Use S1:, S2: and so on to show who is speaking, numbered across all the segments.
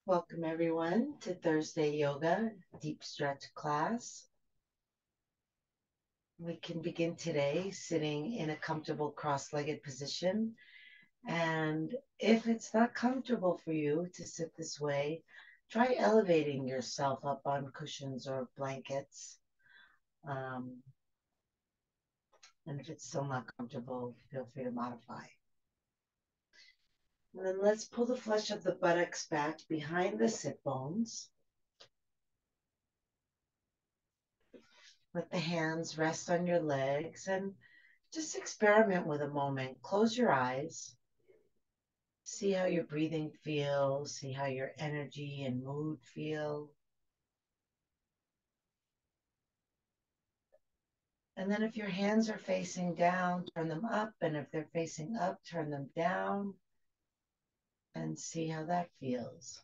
S1: Welcome everyone to Thursday Yoga Deep Stretch class. We can begin today sitting in a comfortable cross-legged position. And if it's not comfortable for you to sit this way, try elevating yourself up on cushions or blankets. Um, and if it's still not comfortable, feel free to modify. And then let's pull the flesh of the buttocks back behind the sit bones. Let the hands rest on your legs and just experiment with a moment. Close your eyes. See how your breathing feels. See how your energy and mood feel. And then if your hands are facing down, turn them up. And if they're facing up, turn them down and see how that feels.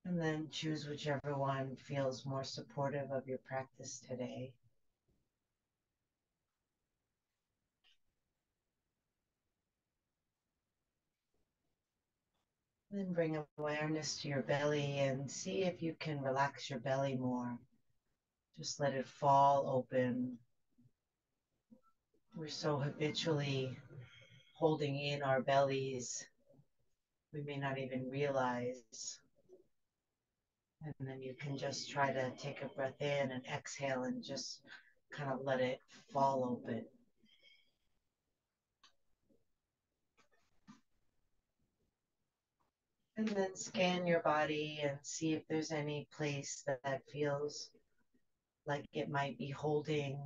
S1: And then choose whichever one feels more supportive of your practice today. Then bring awareness to your belly and see if you can relax your belly more. Just let it fall open. We're so habitually holding in our bellies, we may not even realize. And then you can just try to take a breath in and exhale and just kind of let it fall open. And then scan your body and see if there's any place that feels like it might be holding.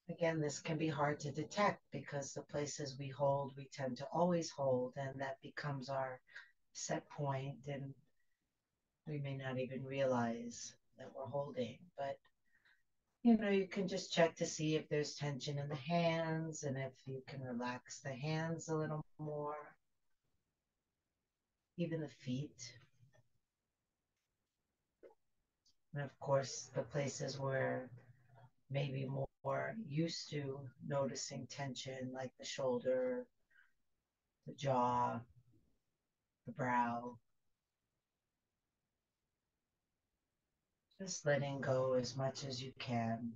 S1: Again, this can be hard to detect because the places we hold, we tend to always hold, and that becomes our set point, and we may not even realize that we're holding. But you can just check to see if there's tension in the hands and if you can relax the hands a little more, even the feet. And of course, the places where maybe more used to noticing tension, like the shoulder, the jaw, the brow, just letting go as much as you can.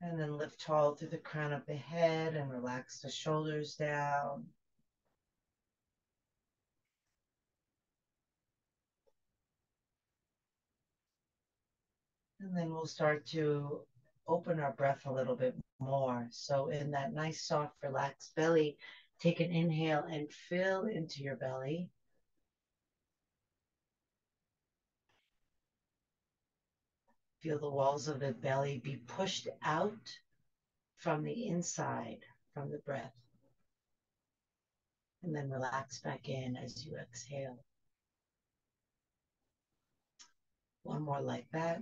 S1: And then lift tall through the crown of the head and relax the shoulders down. And then we'll start to open our breath a little bit more. So, in that nice, soft, relaxed belly, take an inhale and fill into your belly. Feel the walls of the belly be pushed out from the inside, from the breath. And then relax back in as you exhale. One more like that.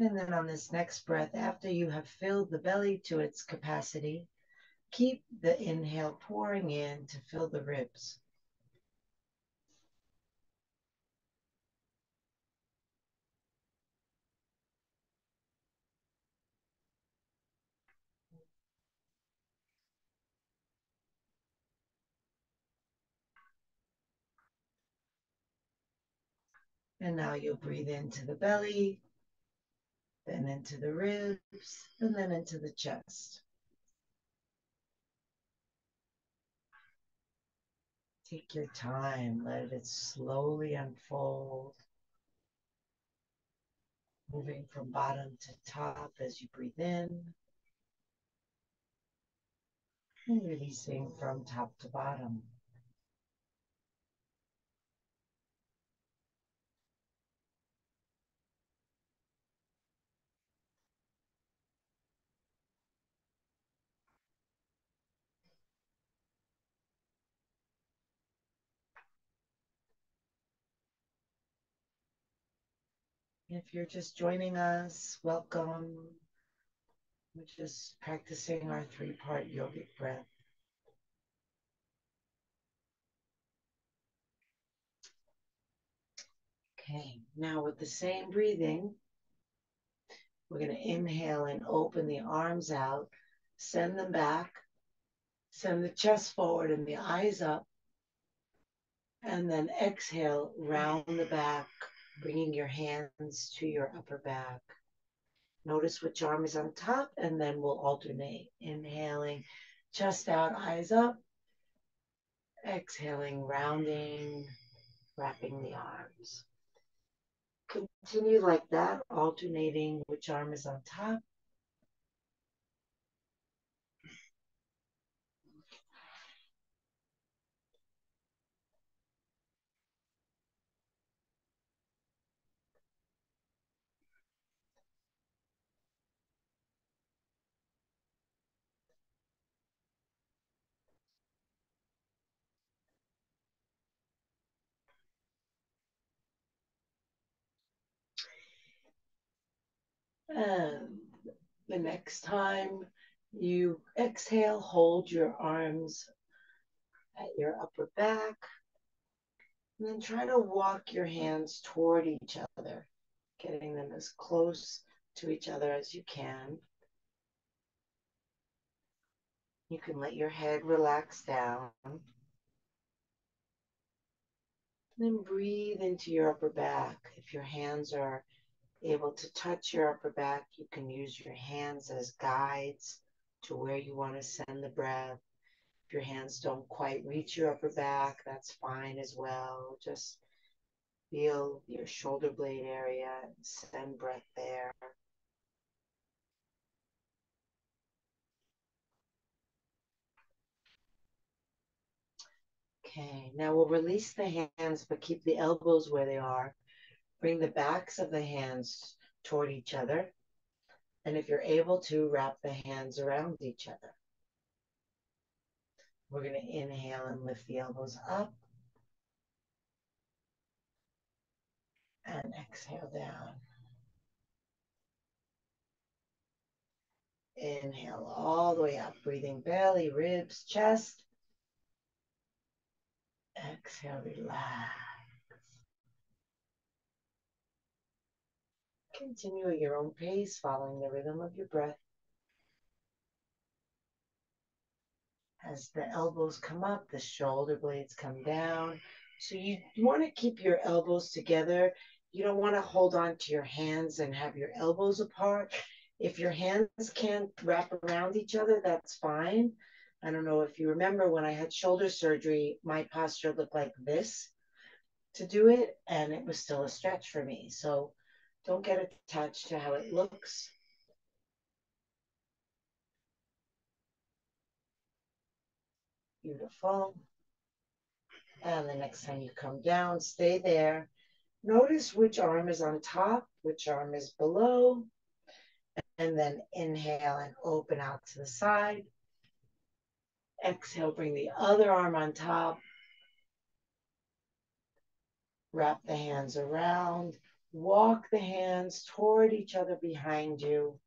S1: And then on this next breath, after you have filled the belly to its capacity, keep the inhale pouring in to fill the ribs. And now you'll breathe into the belly, then into the ribs, and then into the chest. Take your time, let it slowly unfold, moving from bottom to top as you breathe in, and releasing from top to bottom. If you're just joining us, welcome. We're just practicing our three-part yogic breath. Okay, now with the same breathing, we're going to inhale and open the arms out, send them back, send the chest forward and the eyes up, and then exhale, round the back, bringing your hands to your upper back. Notice which arm is on top, and then we'll alternate. Inhaling, chest out, eyes up. Exhaling, rounding, wrapping the arms. Continue like that, alternating which arm is on top. And the next time you exhale, hold your arms at your upper back. And then try to walk your hands toward each other, getting them as close to each other as you can. You can let your head relax down. Then breathe into your upper back. If your hands are able to touch your upper back, you can use your hands as guides to where you want to send the breath. If your hands don't quite reach your upper back, that's fine as well. Just feel your shoulder blade area and send breath there. Okay, now we'll release the hands, but keep the elbows where they are. Bring the backs of the hands toward each other. And if you're able to, wrap the hands around each other. We're going to inhale and lift the elbows up. And exhale down. Inhale all the way up, breathing belly, ribs, chest. Exhale, relax. Continue at your own pace, following the rhythm of your breath. As the elbows come up, the shoulder blades come down. So you want to keep your elbows together. You don't want to hold on to your hands and have your elbows apart. If your hands can't wrap around each other, that's fine. I don't know if you remember when I had shoulder surgery, my posture looked like this to do it, and it was still a stretch for me. So don't get attached to how it looks. Beautiful. And the next time you come down, stay there. Notice which arm is on top, which arm is below, and then inhale and open out to the side. Exhale, bring the other arm on top. Wrap the hands around. Walk the hands toward each other behind you.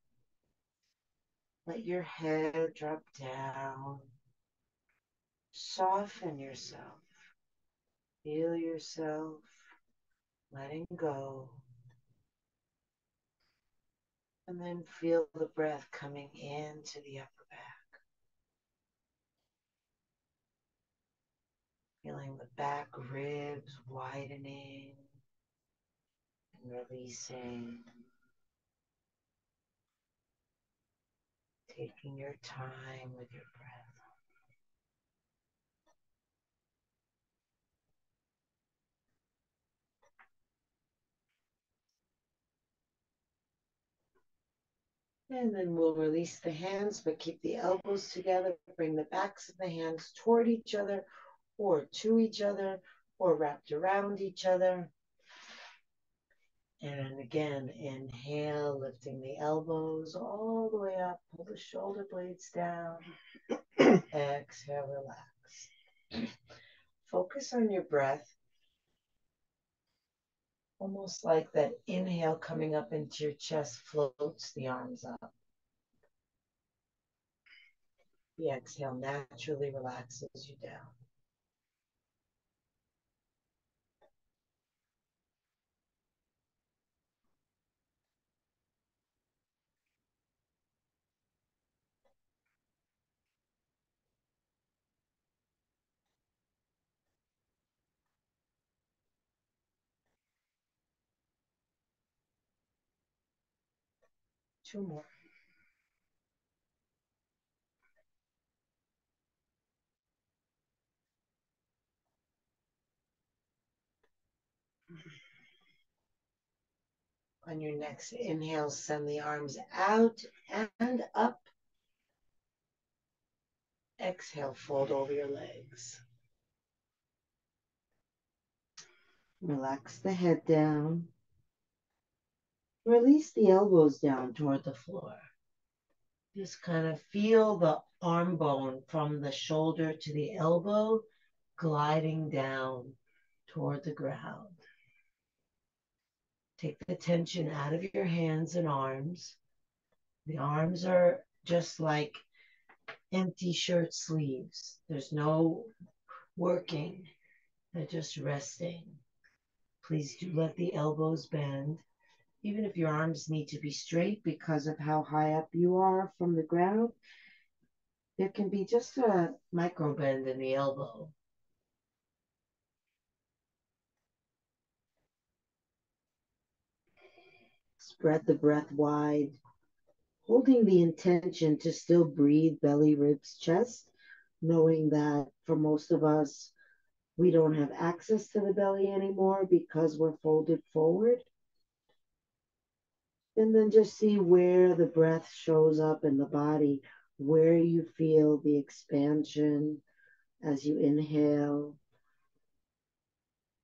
S1: Let your head drop down. Soften yourself. Feel yourself letting go. And then feel the breath coming into the upper back. Feeling the back ribs widening and releasing. Taking your time with your breath. And then we'll release the hands, but keep the elbows together. Bring the backs of the hands toward each other or to each other or wrapped around each other. And again, inhale, lifting the elbows all the way up. Pull the shoulder blades down. Exhale, relax. Focus on your breath. Almost like that inhale coming up into your chest floats the arms up. The exhale naturally relaxes you down. Two more. On your next inhale, send the arms out and up. Exhale, fold over your legs. Relax the head down. Release the elbows down toward the floor. Just kind of feel the arm bone from the shoulder to the elbow gliding down toward the ground. Take the tension out of your hands and arms. The arms are just like empty shirt sleeves. There's no working, they're just resting. Please do let the elbows bend. Even if your arms need to be straight because of how high up you are from the ground, there can be just a micro bend in the elbow. Spread the breath wide, holding the intention to still breathe belly, ribs, chest, knowing that for most of us, we don't have access to the belly anymore because we're folded forward. And then just see where the breath shows up in the body, where you feel the expansion as you inhale.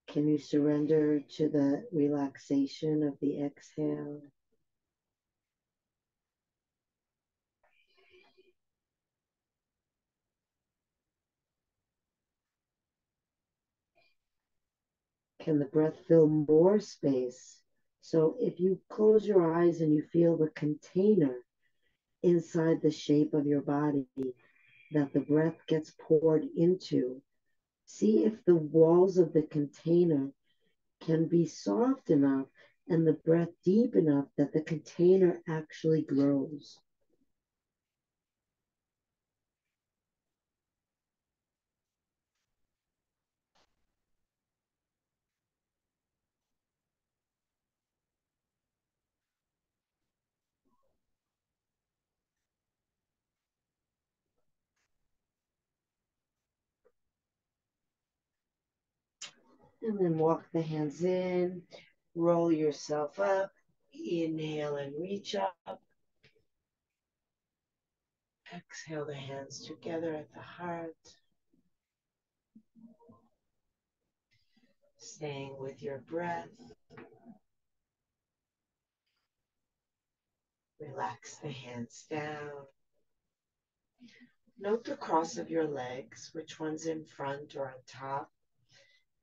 S1: Can you surrender to the relaxation of the exhale? Can the breath fill more space? So if you close your eyes and you feel the container inside the shape of your body that the breath gets poured into, see if the walls of the container can be soft enough and the breath deep enough that the container actually grows. And then walk the hands in, roll yourself up, inhale and reach up. Exhale the hands together at the heart. Staying with your breath. Relax the hands down. Note the cross of your legs, which one's in front or on top.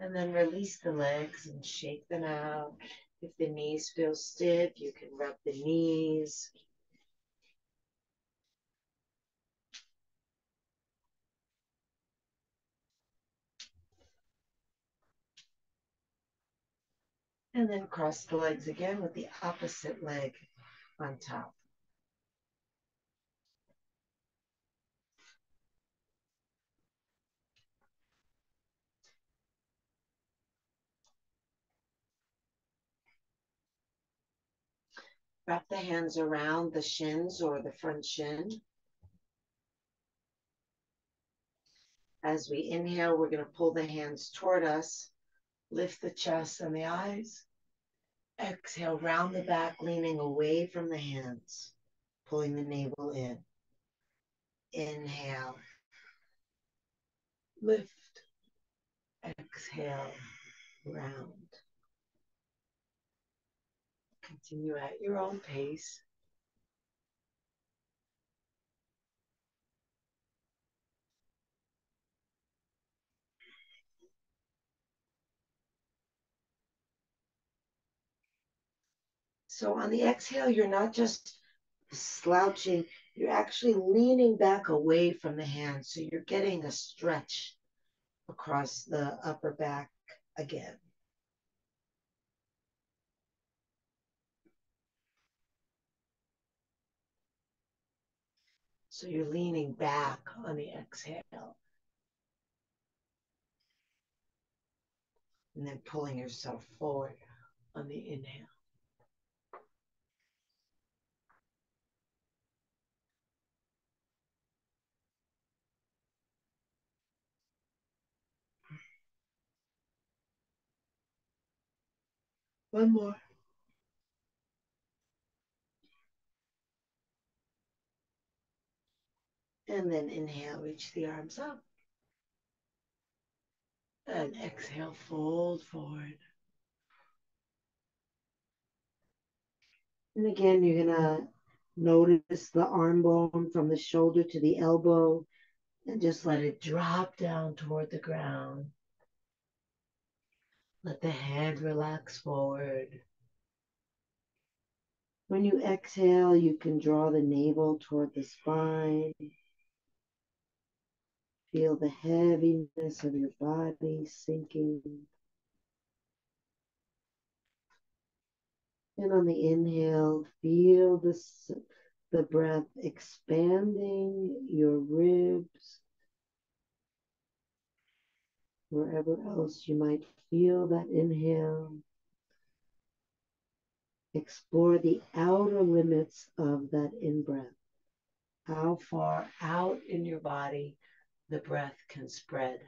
S1: And then release the legs and shake them out. If the knees feel stiff, you can rub the knees. And then cross the legs again with the opposite leg on top. Wrap the hands around the shins or the front shin. As we inhale, we're going to pull the hands toward us, lift the chest and the eyes. Exhale, round the back, leaning away from the hands, pulling the navel in. Inhale, lift, exhale, round. Continue at your own pace. So on the exhale, you're not just slouching, You're actually leaning back away from the hand. So you're getting a stretch across the upper back again. So you're leaning back on the exhale and then pulling yourself forward on the inhale. One more. And then inhale, reach the arms up. And exhale, fold forward. And again, you're going to notice the arm bone from the shoulder to the elbow and just let it drop down toward the ground. Let the head relax forward. When you exhale, you can draw the navel toward the spine. Feel the heaviness of your body sinking. And on the inhale, feel the breath expanding your ribs, wherever else you might feel that inhale. Explore the outer limits of that in-breath. How far out in your body the breath can spread.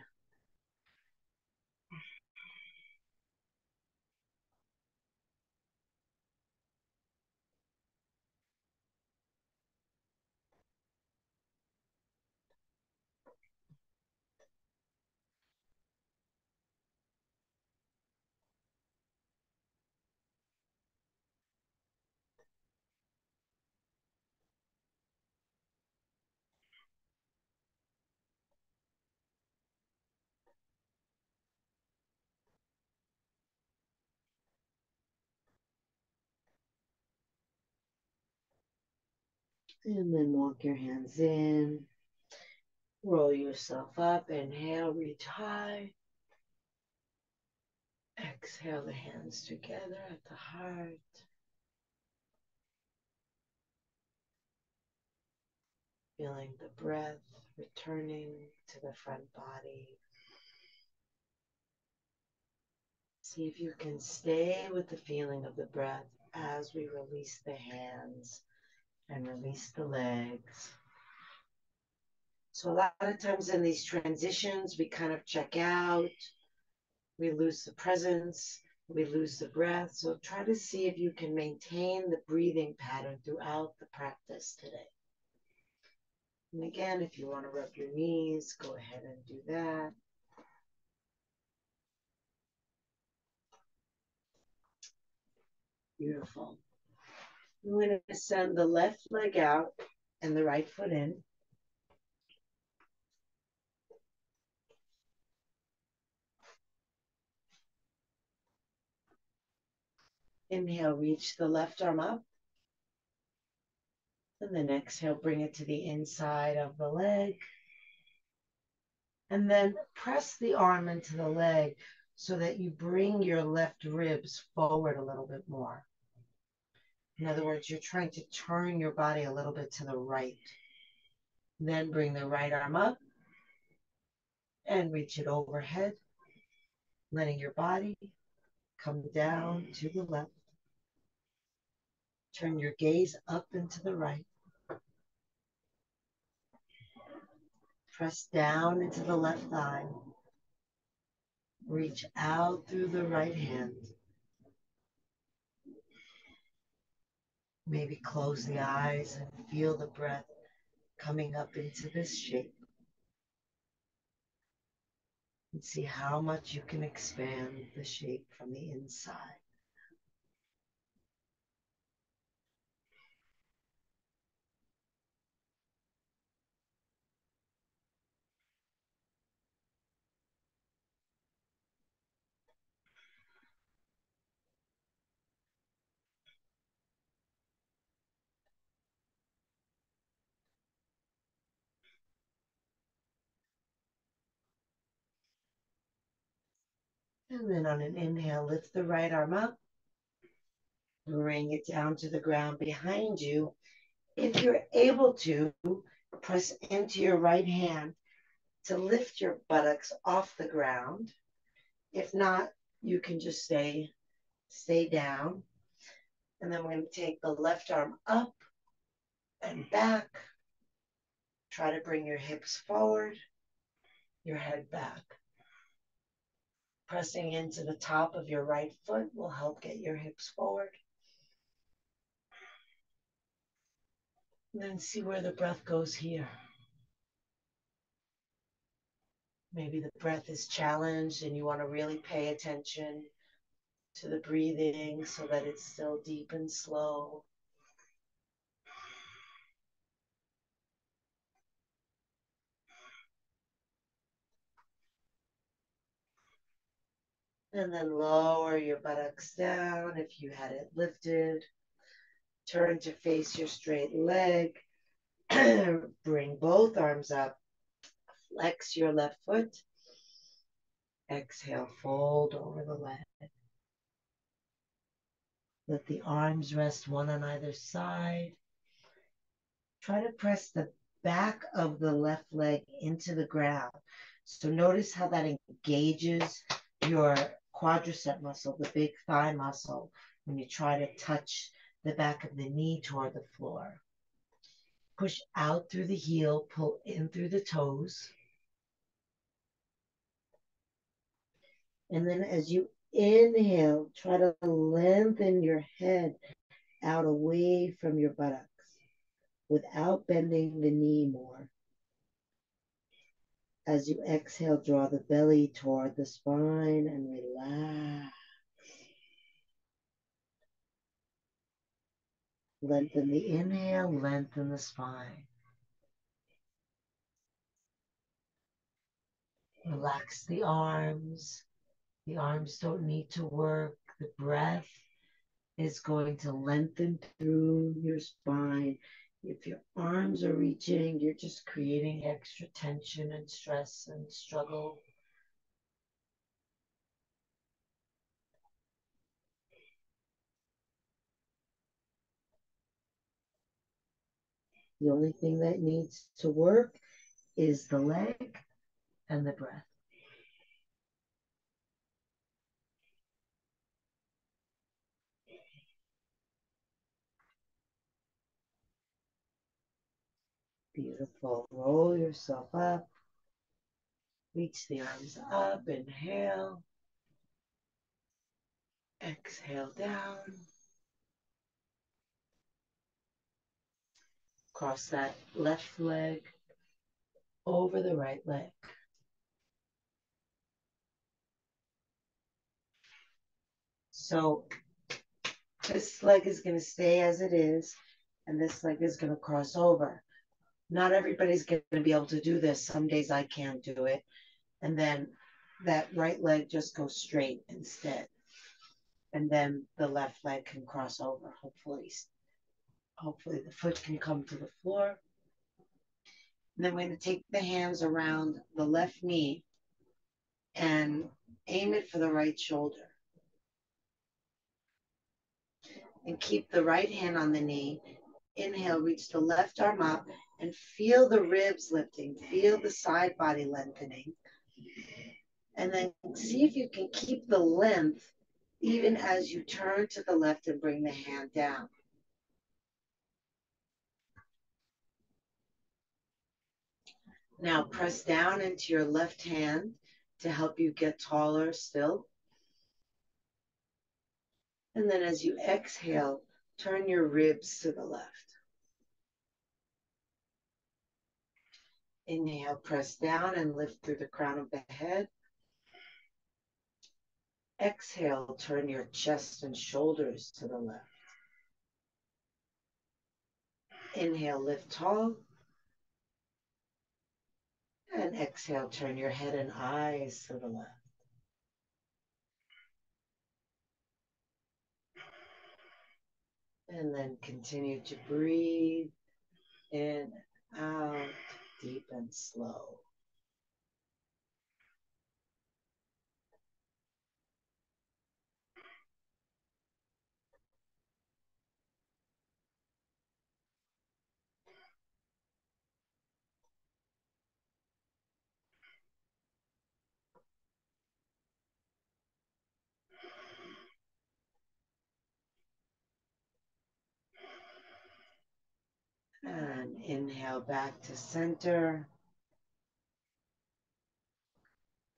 S1: And then walk your hands in. Roll yourself up. Inhale, reach high. Exhale the hands together at the heart. Feeling the breath returning to the front body. See if you can stay with the feeling of the breath as we release the hands and release the legs. So a lot of times in these transitions, we kind of check out, we lose the presence, we lose the breath. So try to see if you can maintain the breathing pattern throughout the practice today. And again, if you want to rub your knees, go ahead and do that. Beautiful. I'm going to send the left leg out and the right foot in. Inhale, reach the left arm up. And then exhale, bring it to the inside of the leg. And then press the arm into the leg so that you bring your left ribs forward a little bit more. In other words, you're trying to turn your body a little bit to the right. Then bring the right arm up and reach it overhead, letting your body come down to the left. Turn your gaze up and to the right. Press down into the left thigh. Reach out through the right hand. Maybe close the eyes and feel the breath coming up into this shape. And see how much you can expand the shape from the inside. And then on an inhale, lift the right arm up, bring it down to the ground behind you. If you're able to, press into your right hand to lift your buttocks off the ground. If not, you can just stay down. And then we're going to take the left arm up and back. Try to bring your hips forward, your head back. Pressing into the top of your right foot will help get your hips forward. And then see where the breath goes here. Maybe the breath is challenged and you want to really pay attention to the breathing so that it's still deep and slow. And then lower your buttocks down if you had it lifted. Turn to face your straight leg. Bring both arms up. Flex your left foot. Exhale, fold over the leg. Let the arms rest one on either side. Try to press the back of the left leg into the ground. So notice how that engages your quadricep muscle, the big thigh muscle, when you try to touch the back of the knee toward the floor. Push out through the heel, pull in through the toes. And then as you inhale, try to lengthen your head out away from your buttocks without bending the knee more. As you exhale, draw the belly toward the spine and relax. Lengthen the inhale, lengthen the spine. Relax the arms. The arms don't need to work. The breath is going to lengthen through your spine. If your arms are reaching, you're just creating extra tension and stress and struggle. The only thing that needs to work is the leg and the breath. Beautiful. Roll yourself up. Reach the arms up. Inhale. Exhale down. Cross that left leg over the right leg. So this leg is going to stay as it is, and this leg is going to cross over. Not everybody's going to be able to do this. Some days I can't do it. And then that right leg just goes straight instead. And then the left leg can cross over, hopefully. Hopefully the foot can come to the floor. And then we're going to take the hands around the left knee and aim it for the right shoulder. And keep the right hand on the knee. Inhale, reach the left arm up and feel the ribs lifting. Feel the side body lengthening. And then see if you can keep the length even as you turn to the left and bring the hand down. Now press down into your left hand to help you get taller still. And then as you exhale, turn your ribs to the left. Inhale, press down and lift through the crown of the head. Exhale, turn your chest and shoulders to the left. Inhale, lift tall. And exhale, turn your head and eyes to the left. And then continue to breathe in, out, deep and slow. And inhale back to center.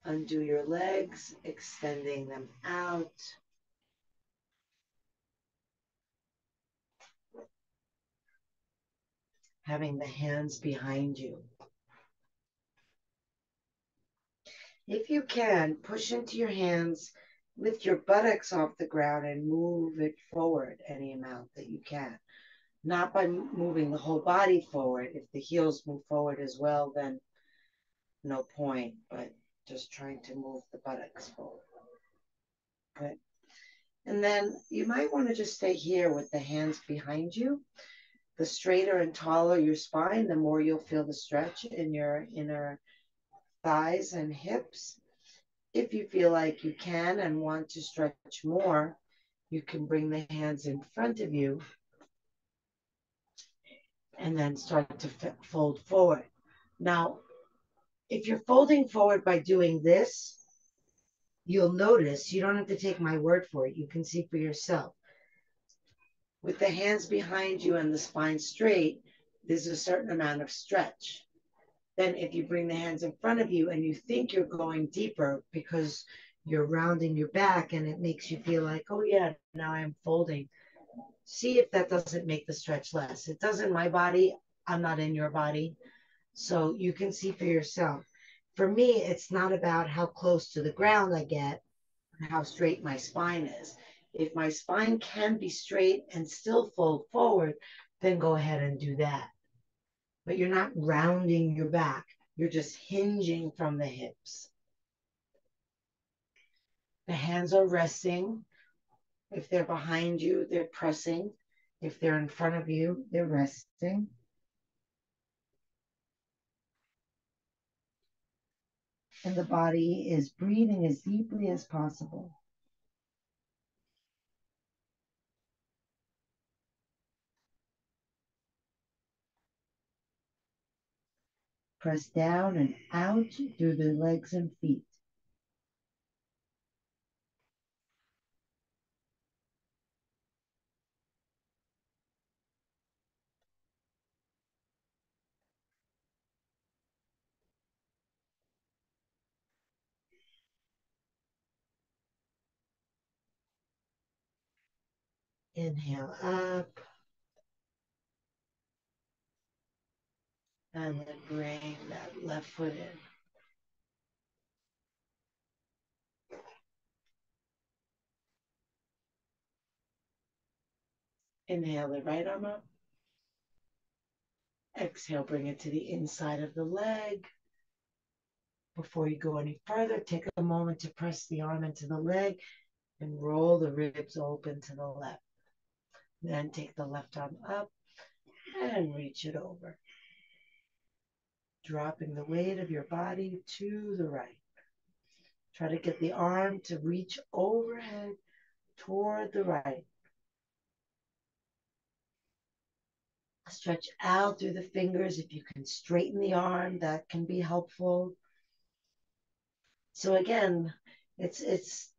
S1: Undo your legs, extending them out. Having the hands behind you. If you can, push into your hands, lift your buttocks off the ground and move it forward any amount that you can. Not by moving the whole body forward. If the heels move forward as well, then no point, but just trying to move the buttocks forward. Good. And then you might want to just stay here with the hands behind you. The straighter and taller your spine, the more you'll feel the stretch in your inner thighs and hips. If you feel like you can and want to stretch more, you can bring the hands in front of you and then start to fold forward. Now, if you're folding forward by doing this, you'll notice you don't have to take my word for it. You can see for yourself. With the hands behind you and the spine straight, there's a certain amount of stretch. Then if you bring the hands in front of you and you think you're going deeper because you're rounding your back and it makes you feel like, oh yeah, now I'm folding. See if that doesn't make the stretch less. It does in my body. I'm not in your body. So you can see for yourself. For me, it's not about how close to the ground I get or how straight my spine is. If my spine can be straight and still fold forward, then go ahead and do that. But you're not rounding your back. You're just hinging from the hips. The hands are resting. If they're behind you, they're pressing. If they're in front of you, they're resting. And the body is breathing as deeply as possible. Press down and out through the legs and feet. Inhale up. And then bring that left foot in. Inhale the right arm up. Exhale, bring it to the inside of the leg. Before you go any further, take a moment to press the arm into the leg and roll the ribs open to the left. Then take the left arm up and reach it over. Dropping the weight of your body to the right. Try to get the arm to reach overhead toward the right. Stretch out through the fingers. If you can straighten the arm, that can be helpful. So again, it's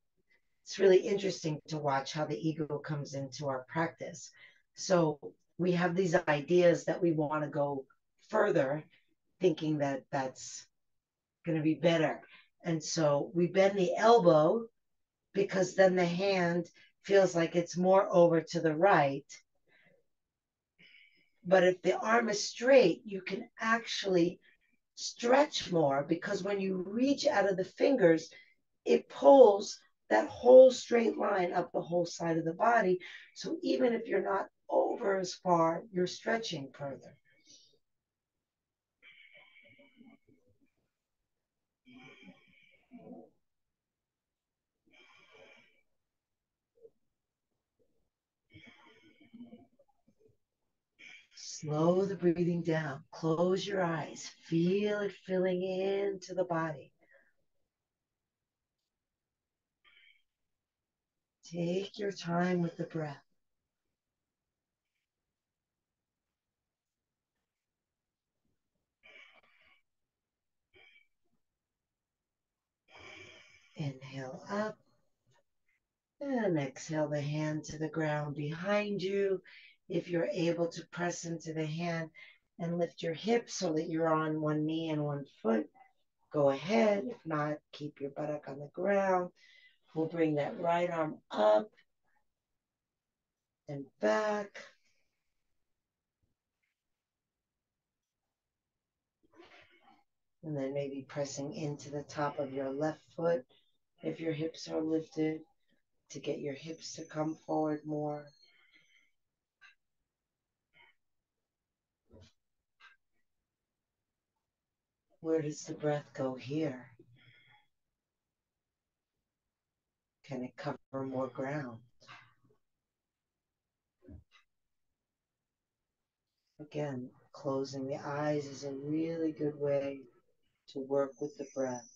S1: really interesting to watch how the ego comes into our practice. So we have these ideas that we want to go further, thinking that that's going to be better. And so we bend the elbow because then the hand feels like it's more over to the right. But if the arm is straight, you can actually stretch more because when you reach out of the fingers, it pulls that whole straight line up the whole side of the body. So even if you're not over as far, you're stretching further. Slow the breathing down. Close your eyes. Feel it filling into the body. Take your time with the breath. Inhale up and exhale the hand to the ground behind you. If you're able to press into the hand and lift your hips so that you're on one knee and one foot, go ahead. If not, keep your buttock on the ground. We'll bring that right arm up and back. And then maybe pressing into the top of your left foot if your hips are lifted to get your hips to come forward more. Where does the breath go here? Can it cover more ground? Again, closing the eyes is a really good way to work with the breath.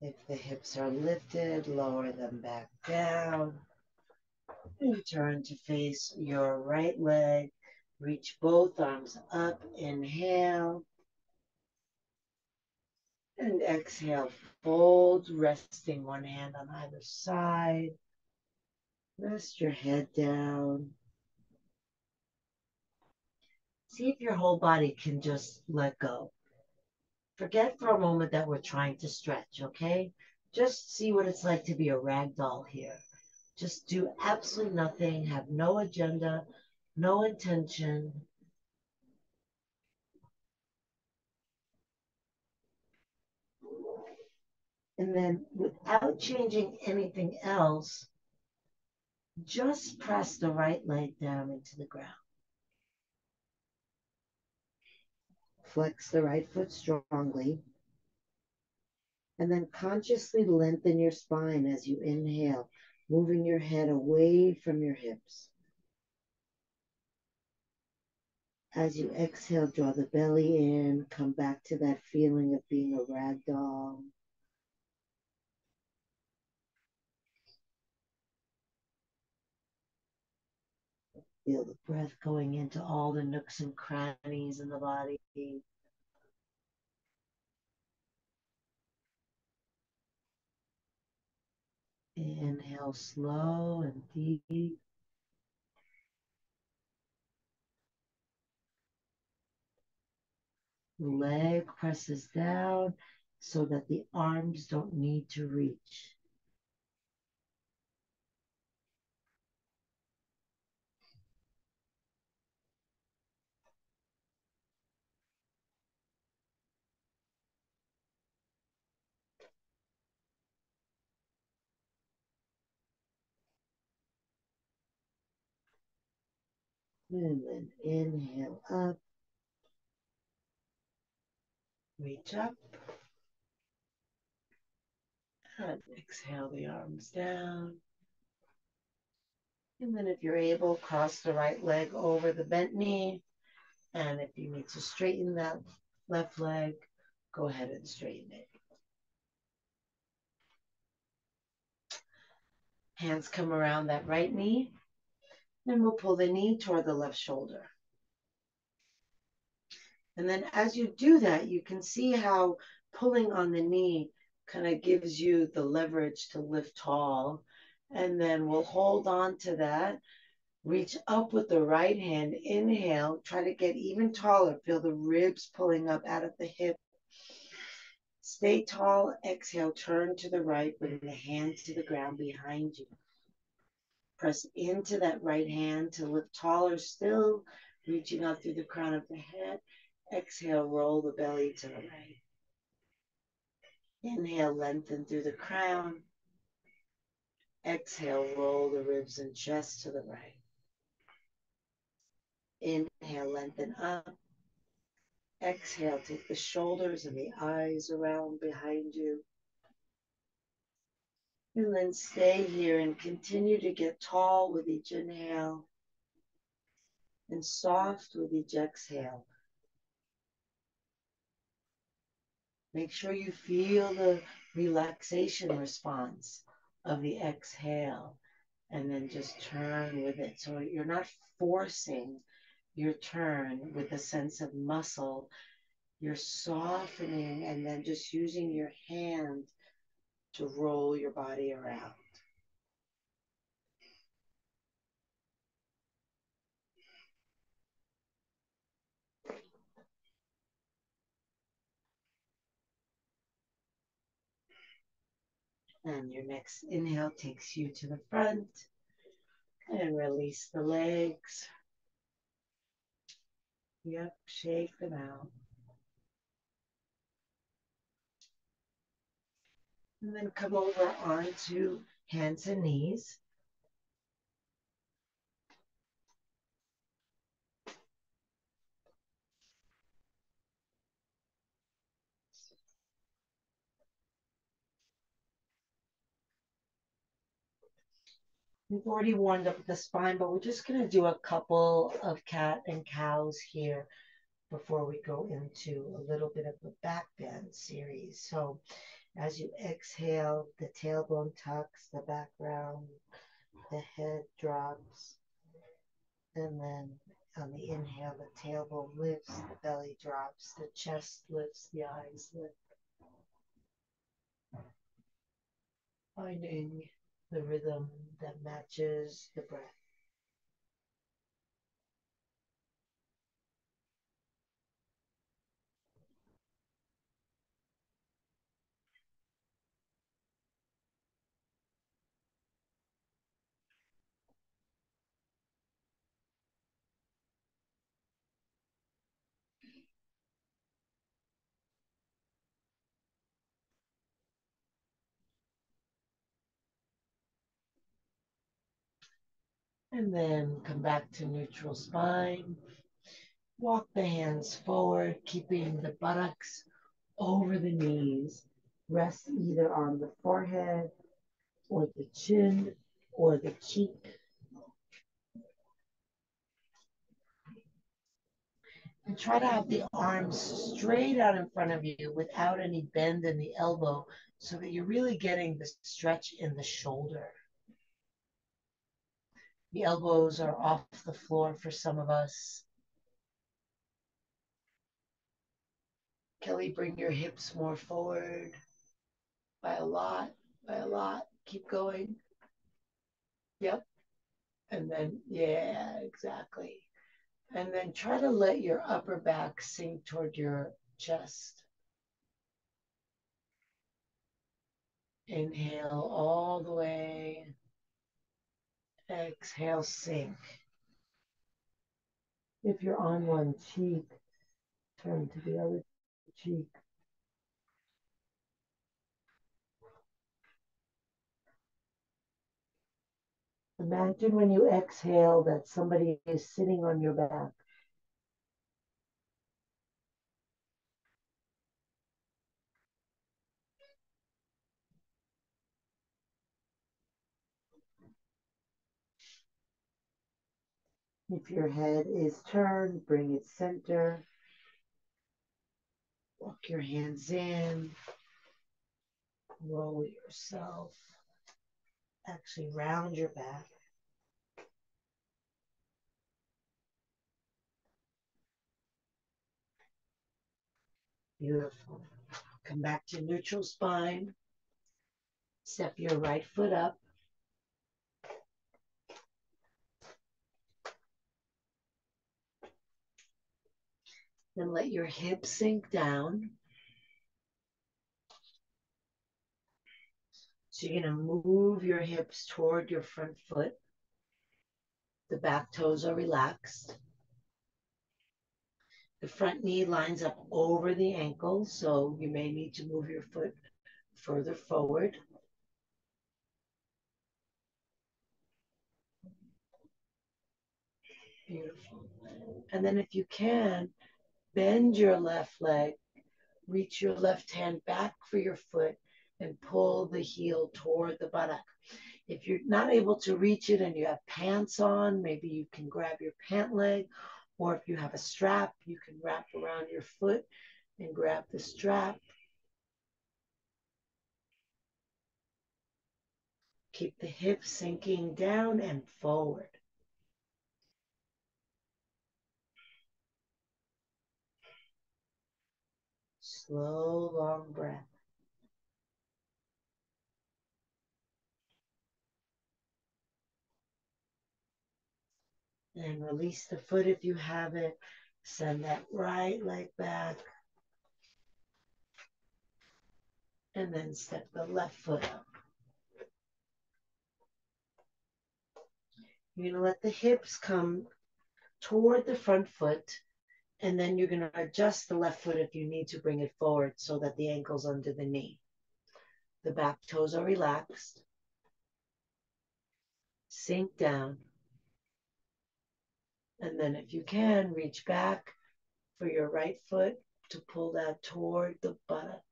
S1: If the hips are lifted, lower them back down and turn to face your right leg. Reach both arms up, inhale, and exhale, fold, resting one hand on either side. Rest your head down. See if your whole body can just let go. Forget for a moment that we're trying to stretch, okay? Just see what it's like to be a rag doll here. Just do absolutely nothing, have no agenda, no intention. And then without changing anything else, just press the right leg down into the ground. Flex the right foot strongly. And then consciously lengthen your spine as you inhale, moving your head away from your hips. As you exhale, draw the belly in, come back to that feeling of being a rag doll. Feel the breath going into all the nooks and crannies in the body. Inhale slow and deep. Leg presses down so that the arms don't need to reach. And then inhale up, reach up, and exhale the arms down. And then if you're able, cross the right leg over the bent knee. And if you need to straighten that left leg, go ahead and straighten it. Hands come around that right knee. Then we'll pull the knee toward the left shoulder. And then as you do that, you can see how pulling on the knee kind of gives you the leverage to lift tall. And then we'll hold on to that. Reach up with the right hand. Inhale. Try to get even taller. Feel the ribs pulling up out of the hip. Stay tall. Exhale. Turn to the right. Bring the hand to the ground behind you. Press into that right hand to lift taller still. Reaching up through the crown of the head. Exhale. Roll the belly to the right. Inhale. Lengthen through the crown. Exhale. Roll the ribs and chest to the right. Inhale. Lengthen up. Exhale, take the shoulders and the eyes around behind you. And then stay here and continue to get tall with each inhale and soft with each exhale. Make sure you feel the relaxation response of the exhale and then just turn with it. So you're not forcing your turn with a sense of muscle. You're softening and then just using your hand to roll your body around. And your next inhale takes you to the front and release the legs. Yep, shake them out. And then come over onto hands and knees. We've already warmed up the spine, but we're just going to do a couple of cat and cows here before we go into a little bit of a back bend series. So as you exhale, the tailbone tucks, the background, the head drops, and then on the inhale, the tailbone lifts, the belly drops, the chest lifts, the eyes lift. Finding the rhythm that matches the breath. And then come back to neutral spine. Walk the hands forward, keeping the buttocks over the knees. Rest either on the forehead or the chin or the cheek. And try to have the arms straight out in front of you without any bend in the elbow so that you're really getting the stretch in the shoulder. The elbows are off the floor for some of us. Kelly, bring your hips more forward by a lot, by a lot. Keep going. Yep. And then, yeah, exactly. And then try to let your upper back sink toward your chest. Inhale all the way. Exhale, sink. If you're on one cheek, turn to the other cheek. Imagine when you exhale that somebody is sitting on your back. If your head is turned, bring it center. Walk your hands in. Roll yourself. Actually, round your back. Beautiful. Come back to neutral spine. Step your right foot up. Then let your hips sink down. So you're going to move your hips toward your front foot. The back toes are relaxed. The front knee lines up over the ankle, so you may need to move your foot further forward. Beautiful. And then if you can, bend your left leg, reach your left hand back for your foot, and pull the heel toward the buttock. If you're not able to reach it and you have pants on, maybe you can grab your pant leg, or if you have a strap, you can wrap around your foot and grab the strap. Keep the hips sinking down and forward. slow, long breath. And release the foot if you have it. Send that right leg back. And then step the left foot up. You're going to let the hips come toward the front foot. And then you're going to adjust the left foot if you need to bring it forward so that the ankle's under the knee. The back toes are relaxed. Sink down. And then if you can, reach back for your right foot to pull that toward the buttock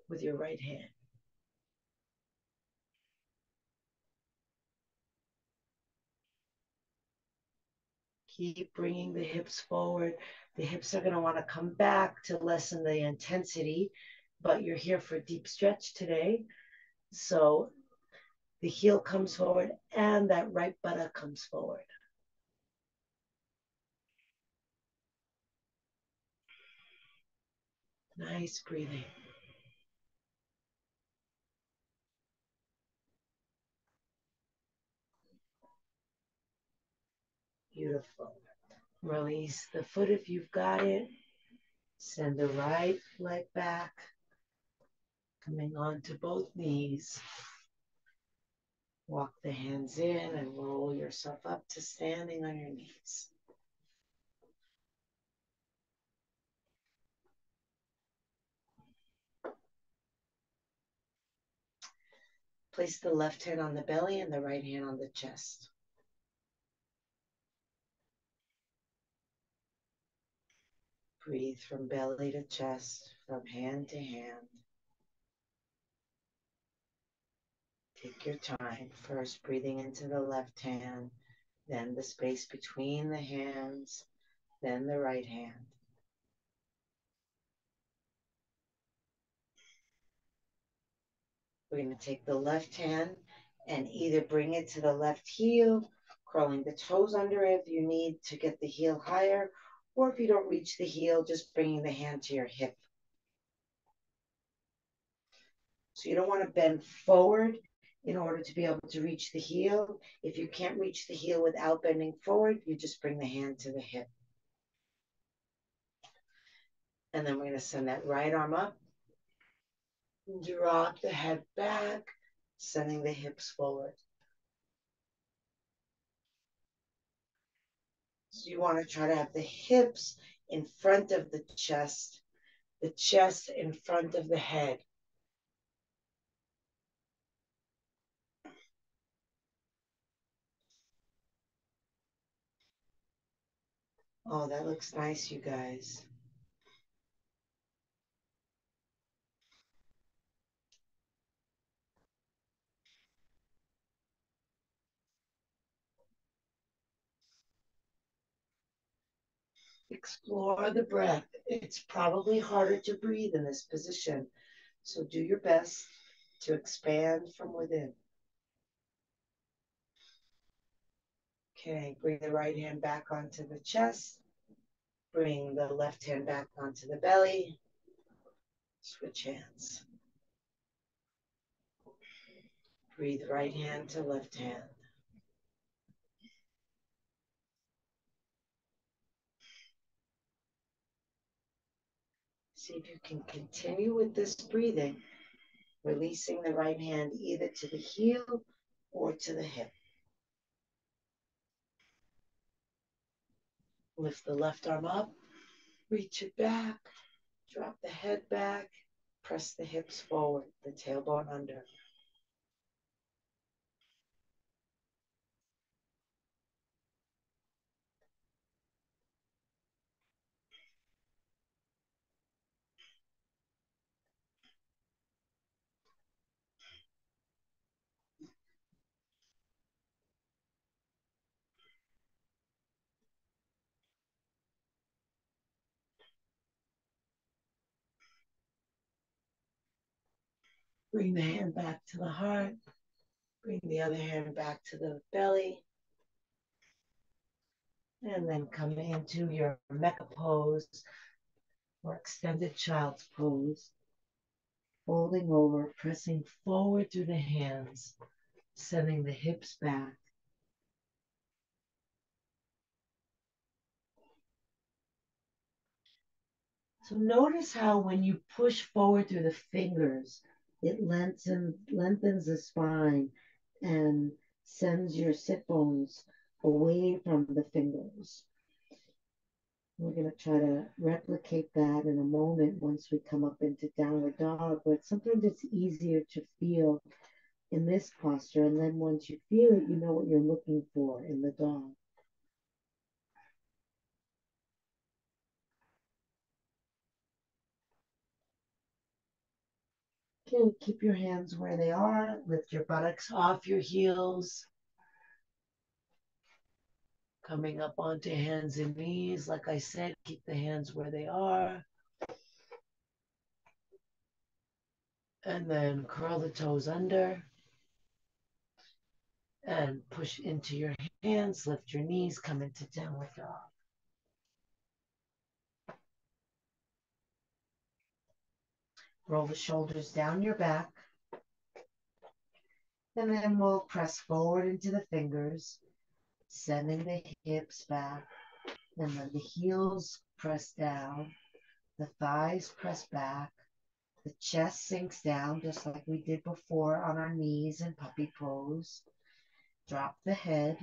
S1: with your right hand. Keep bringing the hips forward. The hips are going to want to come back to lessen the intensity, but you're here for a deep stretch today. So the heel comes forward and that right buttock comes forward. Nice breathing. Beautiful. Release the foot if you've got it. Send the right leg back, coming onto both knees. Walk the hands in and roll yourself up to standing on your knees. Place the left hand on the belly and the right hand on the chest. Breathe from belly to chest, from hand to hand. Take your time. First, breathing into the left hand, then the space between the hands, then the right hand. We're going to take the left hand and either bring it to the left heel, curling the toes under it if you need to get the heel higher, or if you don't reach the heel, just bringing the hand to your hip. So you don't want to bend forward in order to be able to reach the heel. If you can't reach the heel without bending forward, you just bring the hand to the hip. And then we're going to send that right arm up. Drop the head back, sending the hips forward. So you want to try to have the hips in front of the chest in front of the head. Oh, that looks nice, you guys. Explore the breath. It's probably harder to breathe in this position, so do your best to expand from within. Okay, bring the right hand back onto the chest. Bring the left hand back onto the belly. Switch hands. Breathe right hand to left hand. See if you can continue with this breathing, releasing the right hand either to the heel or to the hip. Lift the left arm up, reach it back, drop the head back, press the hips forward, the tailbone under. Bring the hand back to the heart. Bring the other hand back to the belly. And then come into your mecha pose. or extended child's pose, folding over, pressing forward through the hands, sending the hips back. So notice how when you push forward through the fingers, it lengthens the spine and sends your sit bones away from the fingers. We're going to try to replicate that in a moment once we come up into downward dog, but sometimes it's easier to feel in this posture. And then once you feel it, you know what you're looking for in the dog. Okay, keep your hands where they are. Lift your buttocks off your heels. Coming up onto hands and knees. Like I said, keep the hands where they are. And then curl the toes under. And push into your hands. Lift your knees. Come into downward dog. Roll the shoulders down your back. And then we'll press forward into the fingers, sending the hips back. And then the heels press down, the thighs press back, the chest sinks down just like we did before on our knees in puppy pose. Drop the head.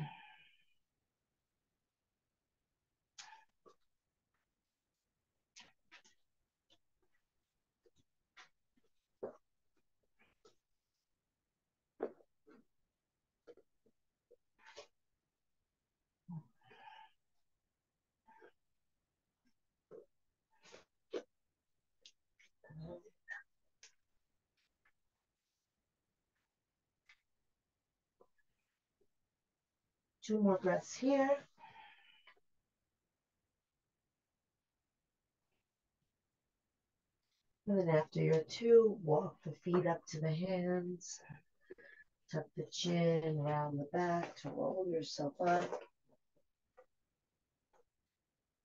S1: Two more breaths here. And then after your two, walk the feet up to the hands. Tuck the chin, round the back to roll yourself up.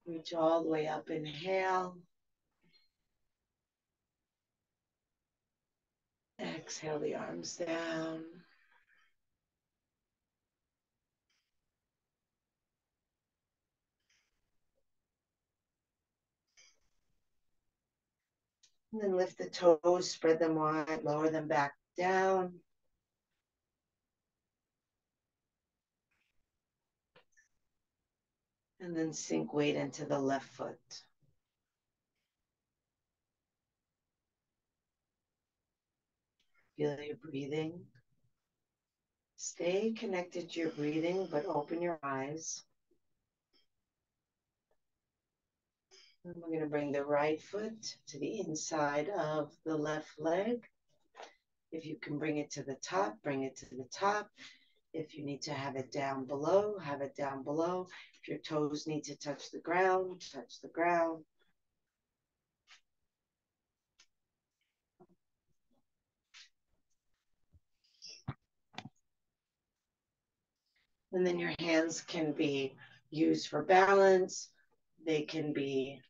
S1: Reach all the way up, inhale. Exhale the arms down. And then lift the toes, spread them wide, lower them back down. And then sink weight into the left foot. Feel your breathing. Stay connected to your breathing, but open your eyes. And we're going to bring the right foot to the inside of the left leg. If you can bring it to the top, bring it to the top. If you need to have it down below, have it down below. If your toes need to touch the ground, touch the ground. And then your hands can be used for balance. They can be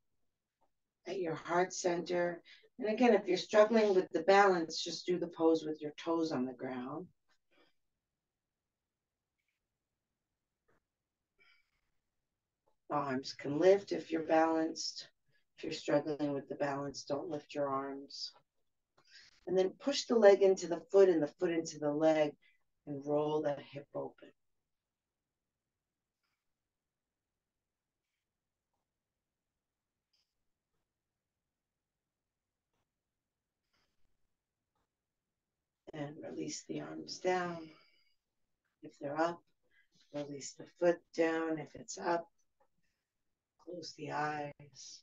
S1: at your heart center. And again, if you're struggling with the balance, just do the pose with your toes on the ground. Arms can lift if you're balanced. If you're struggling with the balance, don't lift your arms. And then push the leg into the foot and the foot into the leg and roll that hip open. And release the arms down. If they're up, release the foot down. If it's up, close the eyes.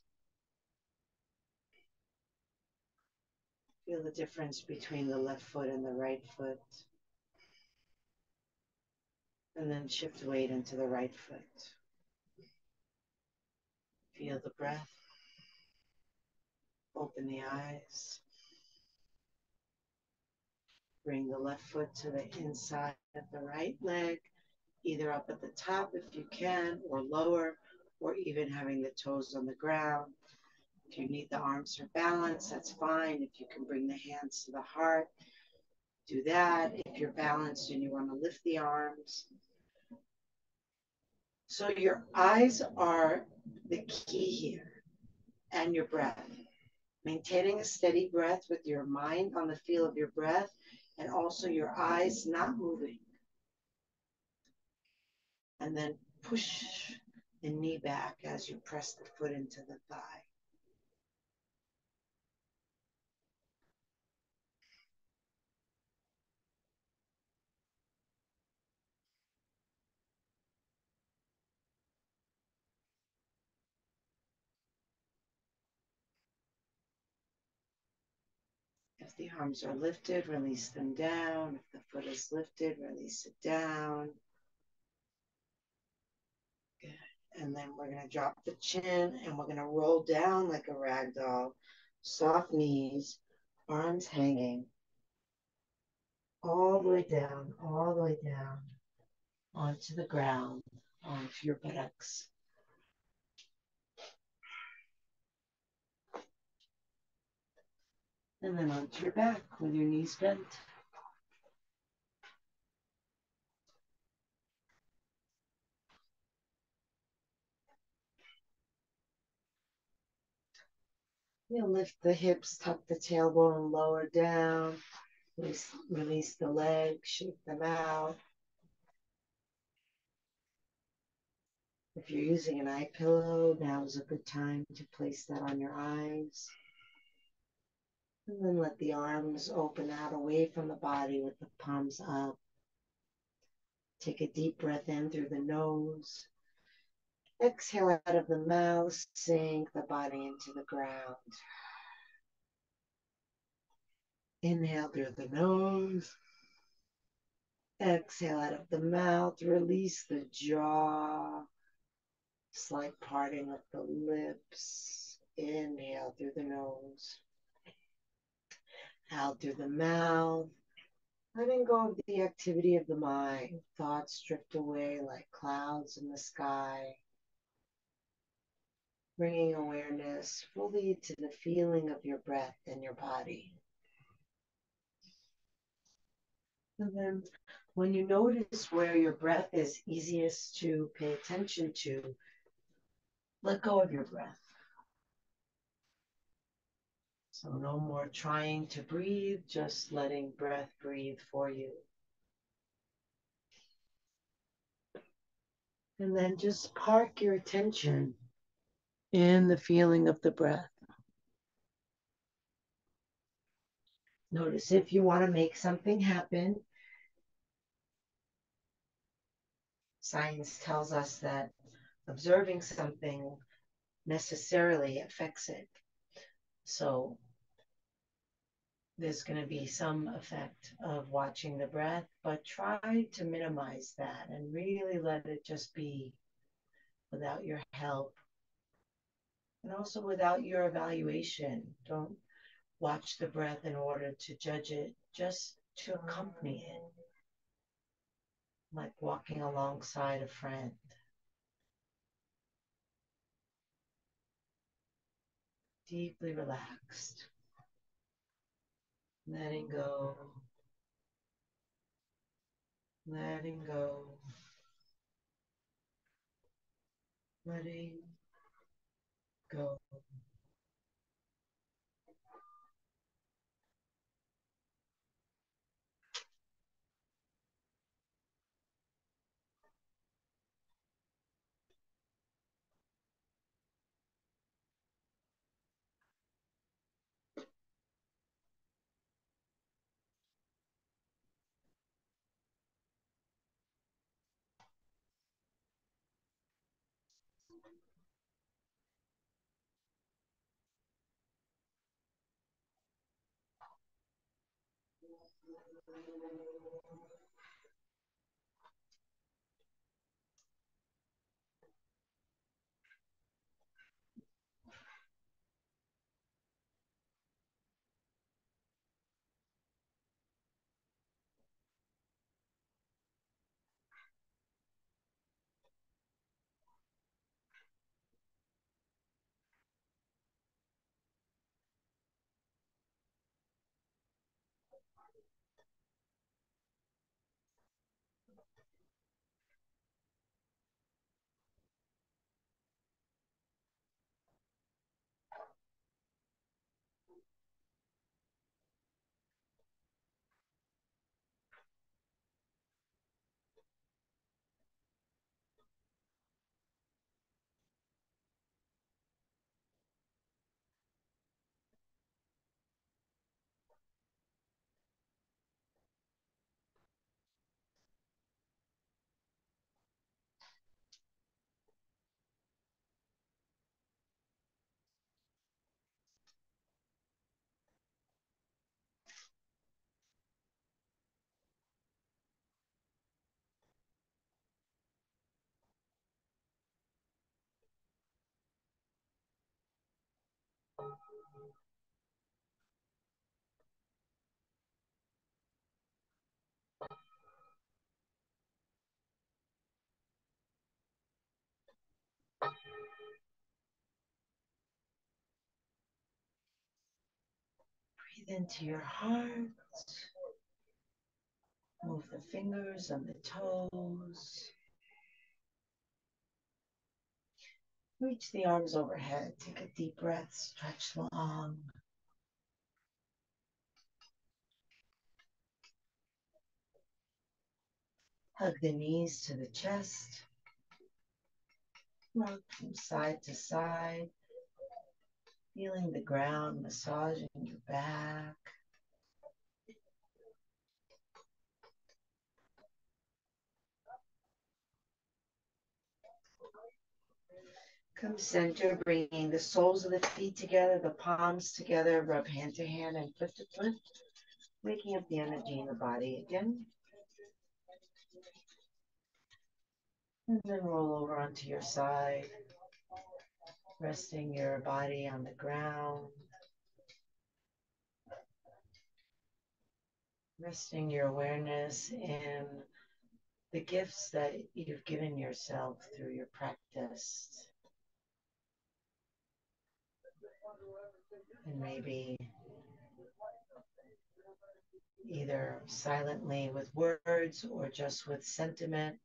S1: Feel the difference between the left foot and the right foot. And then shift weight into the right foot. Feel the breath. Open the eyes. Bring the left foot to the inside of the right leg, either up at the top if you can, or lower, or even having the toes on the ground. If you need the arms for balance, that's fine. If you can bring the hands to the heart, do that. If you're balanced and you want to lift the arms. So your eyes are the key here, and your breath. Maintaining a steady breath with your mind on the feel of your breath and also your eyes not moving. And then push the knee back as you press the foot into the thigh. If the arms are lifted, release them down. If the foot is lifted, release it down. Good. And then we're going to drop the chin and we're going to roll down like a rag doll. Soft knees, arms hanging. All the way down onto the ground, onto your buttocks. And then onto your back with your knees bent. You'll lift the hips, tuck the tailbone lower down, release the legs, shake them out. If you're using an eye pillow, now is a good time to place that on your eyes. And then let the arms open out away from the body with the palms up. Take a deep breath in through the nose. Exhale out of the mouth, sink the body into the ground. Inhale through the nose. Exhale out of the mouth. Release the jaw. Slight parting of the lips. Inhale through the nose. Out through the mouth. Letting go of the activity of the mind. Thoughts drift away like clouds in the sky. Bringing awareness fully to the feeling of your breath in your body. And then when you notice where your breath is easiest to pay attention to, let go of your breath. So no more trying to breathe, just letting breath breathe for you. And then just park your attention in the feeling of the breath. Notice if you want to make something happen. Science tells us that observing something necessarily affects it. So there's going to be some effect of watching the breath, but try to minimize that and really let it just be without your help and also without your evaluation. Don't watch the breath in order to judge it, just to accompany it, like walking alongside a friend. Deeply relaxed, letting go, letting go, letting go. Breathe into your heart. Move the fingers and the toes. Reach the arms overhead. Take a deep breath. Stretch long. Hug the knees to the chest. Rock from side to side. Feeling the ground massaging your back. Come center, bringing the soles of the feet together, the palms together, rub hand to hand and foot to foot, waking up the energy in the body again. And then roll over onto your side, resting your body on the ground, resting your awareness in the gifts that you've given yourself through your practice. And maybe either silently with words or just with sentiment,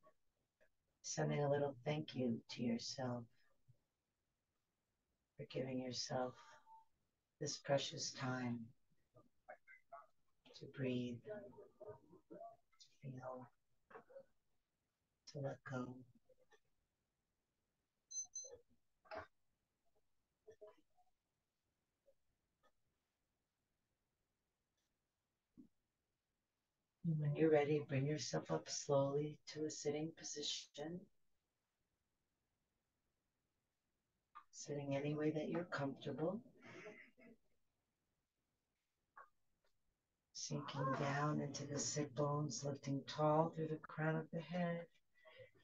S1: sending a little thank you to yourself for giving yourself this precious time to breathe, to feel, to let go. And when you're ready, bring yourself up slowly to a sitting position. Sitting any way that you're comfortable. Sinking down into the sit bones, lifting tall through the crown of the head.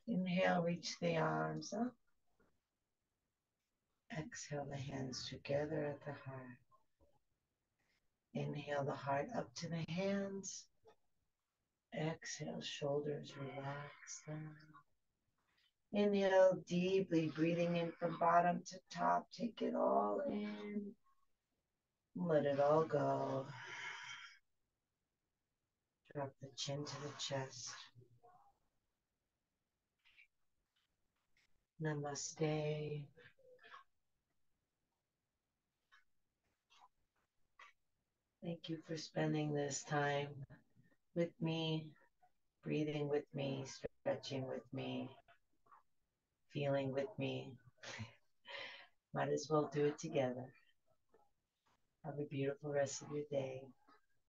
S1: Inhale, reach the arms up. Exhale, the hands together at the heart. Inhale the heart up to the hands. Exhale, shoulders relax down. Inhale deeply, breathing in from bottom to top. Take it all in. Let it all go. Drop the chin to the chest. Namaste. Thank you for spending this time with me, breathing with me, stretching with me, feeling with me. Might as well do it together. Have a beautiful rest of your day.